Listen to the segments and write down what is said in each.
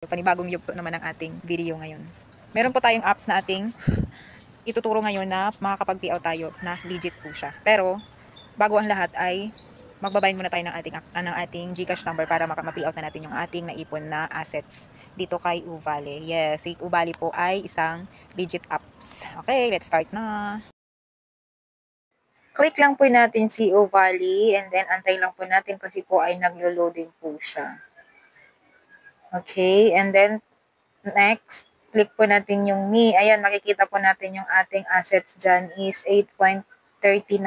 Panibagong yugto naman ang ating video ngayon. Meron po tayong apps na ating ituturo ngayon na makakapag-payout tayo na legit po siya. Pero bago ang lahat ay magbabayad muna tayo ng ating GCash number para ma-payout na natin yung ating naipon na assets dito kay Uvale. Yes, si Uvale po ay isang legit apps. Okay, let's start na. Click lang po natin si Uvale and then antay lang po natin kasi po ay naglo-loading po siya. Okay, and then next, click po natin yung me. Ayan, makikita po natin yung ating assets dyan is 8.39.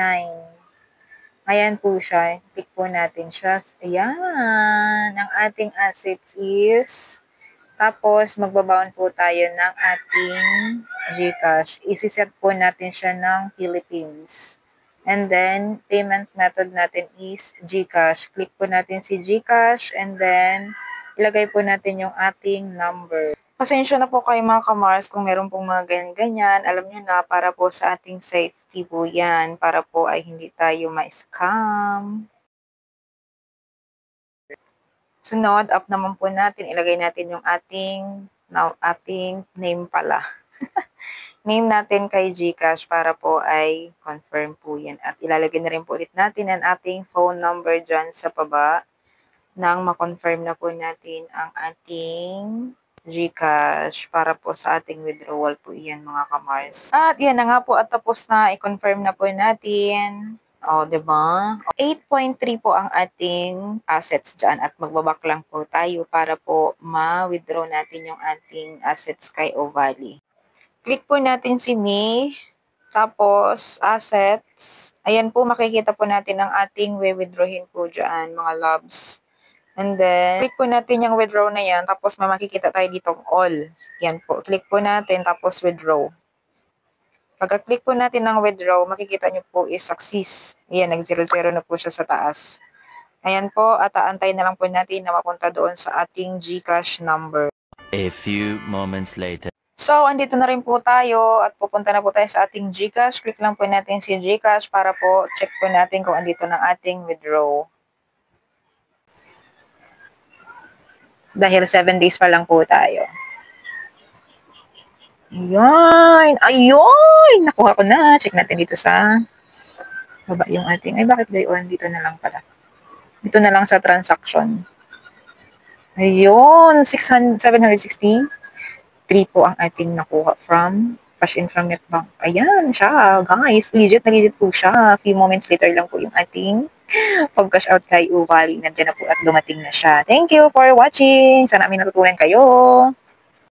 Ayan po siya. Click po natin siya. Ayan, ang ating assets is, tapos magbabaon po tayo ng ating GCash. Isiset po natin siya ng Philippines. And then, payment method natin is GCash. Click po natin si GCash and then, ilagay po natin yung ating number. Pasensya na po kayo mga kamars kung meron pong mga ganyan-ganyan. Alam nyo na, para po sa ating safety po yan. Para po ay hindi tayo ma-scam. Sunod, up naman po natin. Ilagay natin yung ating name pala. Name natin kay GCash para po ay confirm po yan. At ilalagay na rin po ulit natin ang ating phone number dyan sa baba nang ma-confirm na po natin ang ating GCash para po sa ating withdrawal po yan mga kamars. At yan na nga po at tapos na, i-confirm na po natin. O, diba? 8.3 po ang ating assets dyan at magbaback lang po tayo para po ma-withdraw natin yung ating assets kay Uvale. Click po natin si me, tapos assets. Ayan po, makikita po natin ang ating withdrawin po dyan, mga loves. And then, click po natin yung withdraw na yan, tapos makikita tayo dito all. Yan po, click po natin, tapos withdraw. Pagka-click po natin ng withdraw, makikita nyo po is success. Ayan, nag-0-0 na po siya sa taas. Ayan po, at aantay na lang po natin na mapunta doon sa ating GCash number. A few moments later. So, andito na rin po tayo at pupunta na po tayo sa ating GCash. Click lang po natin si GCash para po check po natin kung andito ng ating withdraw. Dahil 7 days pa lang po tayo. Ayan! Ayun! Nakuha ko na. Check natin dito sa baba yung ating. Ay, bakit gayon? Dito na lang pala. Dito na lang sa transaction. Ayun! 760. 3 po ang ating nakuha from cash in from NetBank. Ayan siya, guys. Legit na legit po siya. A few moments later lang po yung ating pag-cash out kay Uvale. Nandiyan na po at dumating na siya. Thank you for watching. Sana may natutunan kayo.